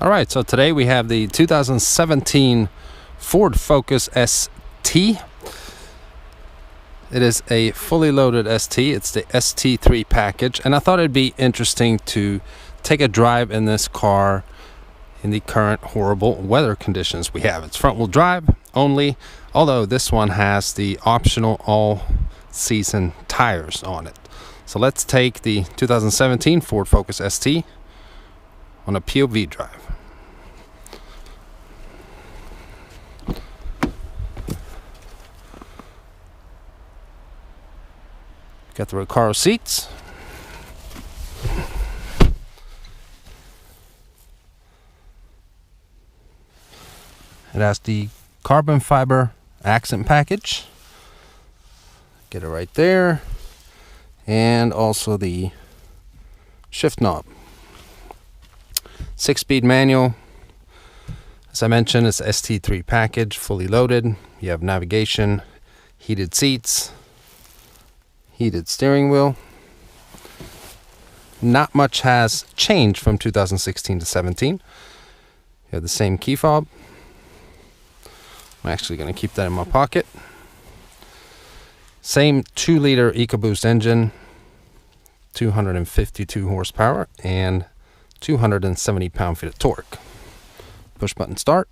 Alright, so today we have the 2017 Ford Focus ST. It is a fully loaded ST. It's the ST3 package, and I thought it'd be interesting to take a drive in this car in the current horrible weather conditions we have. It's front-wheel drive only, although this one has the optional all-season tires on it. So let's take the 2017 Ford Focus ST on a POV drive. Got the Recaro seats. It has the carbon fiber accent package. Get it right there. And also the shift knob. 6-speed manual. As I mentioned, it's ST3 package, fully loaded. You have navigation, heated seats, heated steering wheel. Not much has changed from 2016 to 17. You have the same key fob. I'm actually going to keep that in my pocket. Same 2-liter EcoBoost engine, 252 horsepower and 270 pound-feet of torque. Push button start.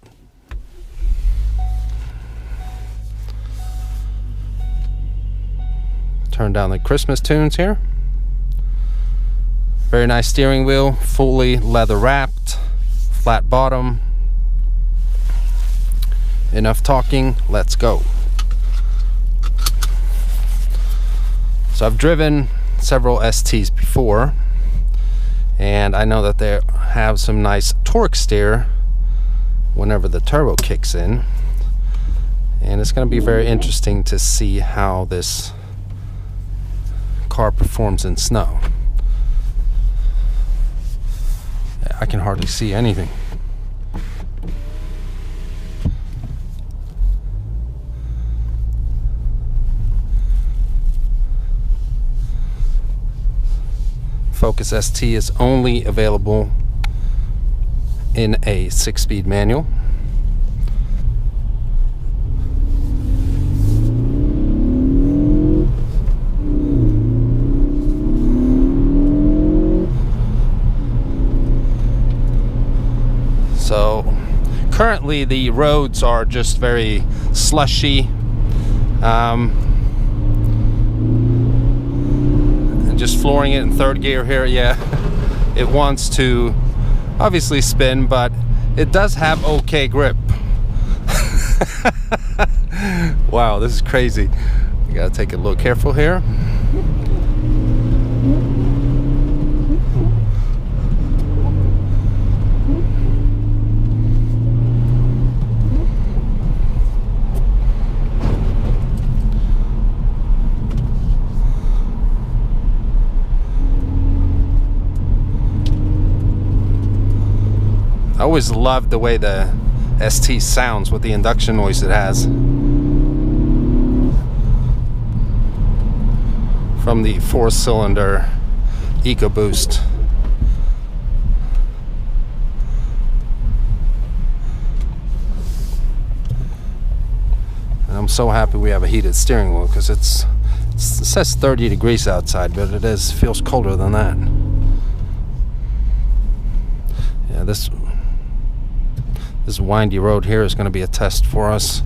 Turn down the Christmas tunes here. Very nice steering wheel, fully leather wrapped, flat bottom. Enough talking, let's go. So I've driven several STs before, and I know that they have some nice torque steer whenever the turbo kicks in, and it's going to be very interesting to see how this car performs in snow. I can hardly see anything. Focus ST is only available in a 6-speed manual. So currently the roads are just very slushy. Just flooring it in third gear here. Yeah, it wants to obviously spin, but it does have okay grip. Wow, this is crazy. You gotta take a little careful here. I always loved the way the ST sounds with the induction noise it has from the 4-cylinder EcoBoost. And I'm so happy we have a heated steering wheel, because it says 30 degrees outside, but it feels colder than that. Yeah, this windy road here is going to be a test for us.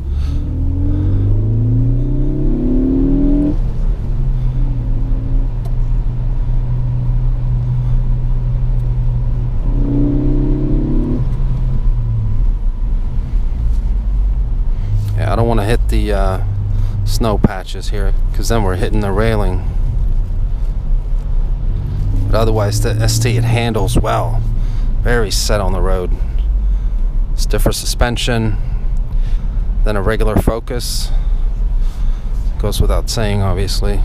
Yeah, I don't want to hit the snow patches here, because then we're hitting the railing. But otherwise the ST, it handles well. Very set on the road. Stiffer suspension than a regular Focus. Goes without saying, obviously.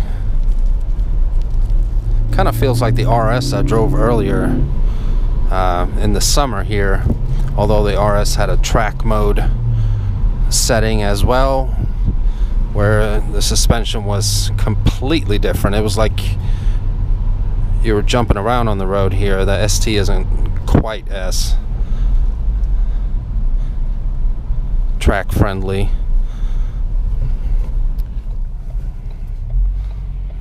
Kind of feels like the RS I drove earlier in the summer here, although the RS had a track mode setting as well, where the suspension was completely different. It was like you were jumping around on the road here. The ST isn't quite as track friendly.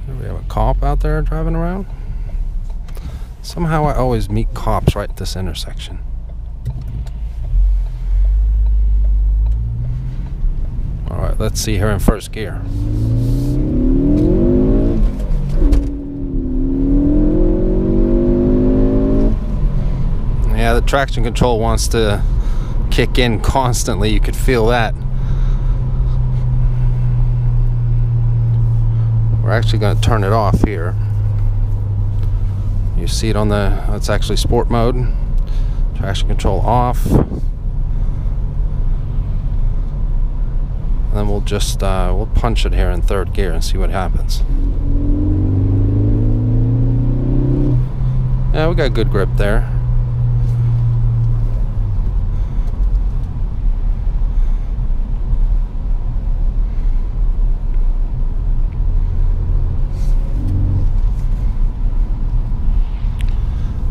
We have a cop out there driving around. Somehow I always meet cops right at this intersection. Alright, let's see her in first gear. Yeah, the traction control wants to kick in constantly. You could feel that. We're actually going to turn it off here. You see it on the, it's actually sport mode. Traction control off. And then we'll just, we'll punch it here in third gear and see what happens. Yeah, we got good grip there.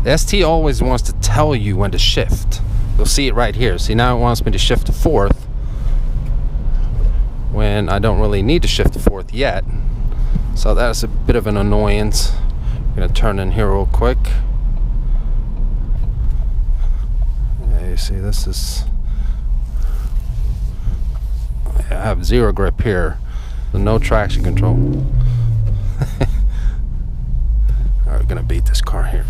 The ST always wants to tell you when to shift. You'll see it right here. See, now it wants me to shift to fourth when I don't really need to shift to fourth yet. So that's a bit of an annoyance. I'm gonna turn in here real quick. Yeah, you see this is, I have zero grip here. No traction control. All right, we're gonna beat this car here.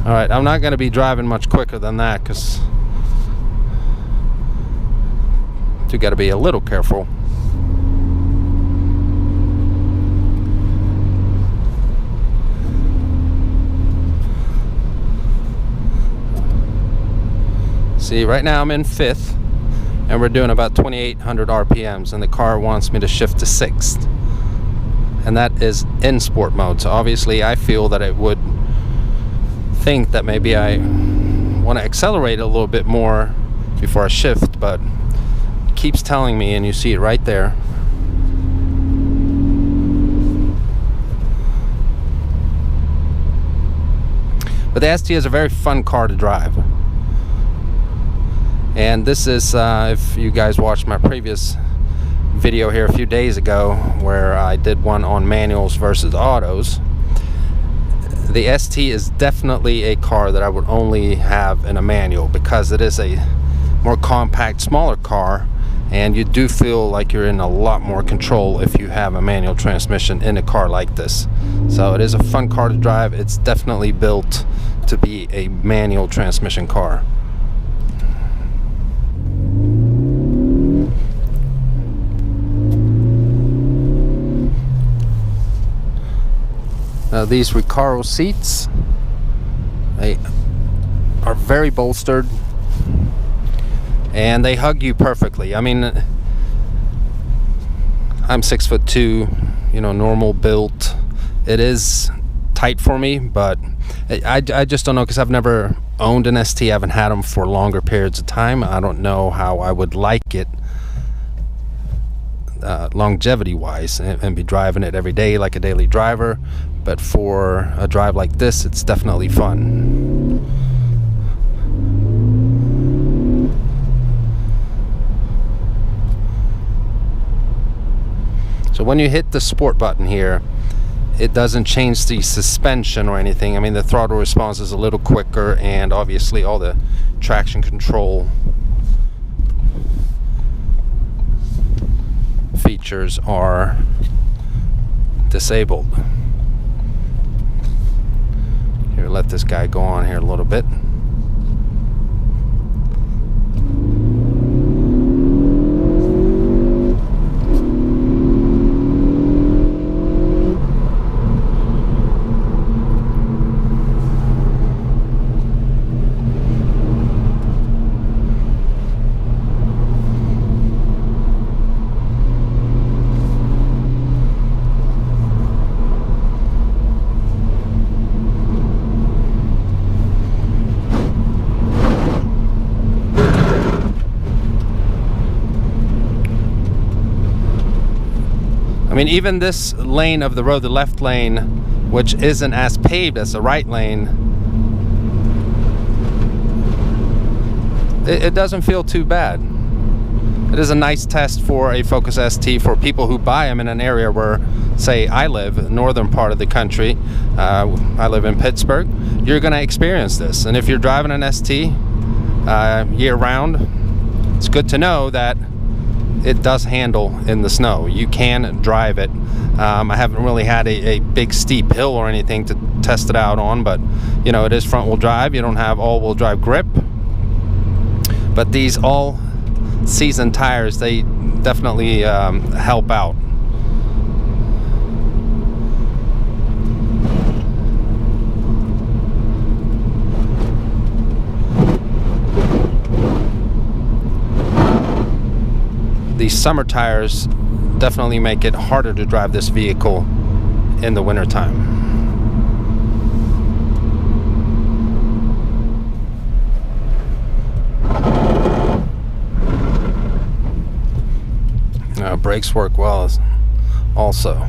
Alright, I'm not going to be driving much quicker than that because you got to be a little careful. See, right now I'm in fifth and we're doing about 2,800 RPMs and the car wants me to shift to sixth. And that is in sport mode. So obviously I feel that it would think that maybe I want to accelerate a little bit more before I shift, but it keeps telling me, and you see it right there. But the ST is a very fun car to drive, and this is if you guys watched my previous video here a few days ago where I did one on manuals versus autos. The ST is definitely a car that I would only have in a manual because it is a more compact, smaller car, and you do feel like you're in a lot more control if you have a manual transmission in a car like this. So it is a fun car to drive. It's definitely built to be a manual transmission car. Now these Recaro seats, they are very bolstered and they hug you perfectly. I mean, I'm 6'2", you know, normal built. It is tight for me, but I just don't know because I've never owned an ST. I haven't had them for longer periods of time. I don't know how I would like it longevity wise and be driving it every day like a daily driver, but for a drive like this it's definitely fun. So when you hit the sport button here, it doesn't change the suspension or anything. I mean, the throttle response is a little quicker, and obviously all the traction control features are disabled. Here, let this guy go on here a little bit. mean, even this lane of the road, the left lane, which isn't as paved as the right lane, it doesn't feel too bad. It is a nice test for a Focus ST for people who buy them in an area where, say, I live, northern part of the country. I live in Pittsburgh. You're going to experience this. And if you're driving an ST year-round, it's good to know that it does handle in the snow. You can drive it. I haven't really had a big steep hill or anything to test it out on, but you know, it is front-wheel drive. You don't have all-wheel drive grip. But these all-season tires, they definitely help out. These summer tires definitely make it harder to drive this vehicle in the wintertime. Brakes work well also.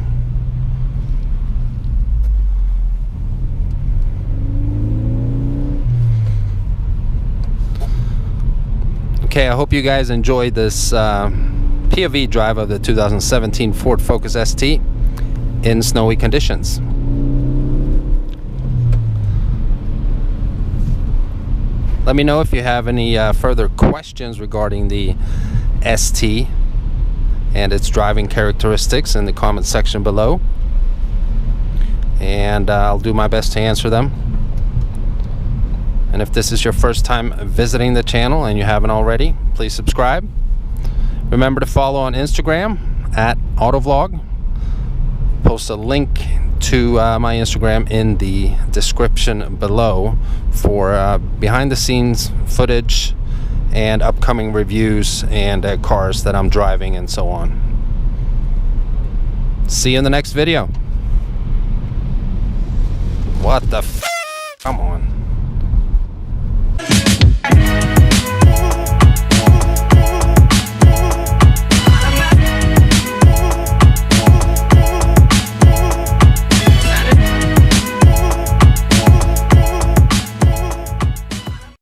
Okay, I hope you guys enjoyed this POV drive of the 2017 Ford Focus ST in snowy conditions. Let me know if you have any further questions regarding the ST and its driving characteristics in the comment section below, and I'll do my best to answer them. And if this is your first time visiting the channel and you haven't already, please subscribe. Remember to follow on Instagram @autovlog. Post a link to my Instagram in the description below for behind the scenes footage and upcoming reviews and cars that I'm driving and so on. See you in the next video. What the f? Come on.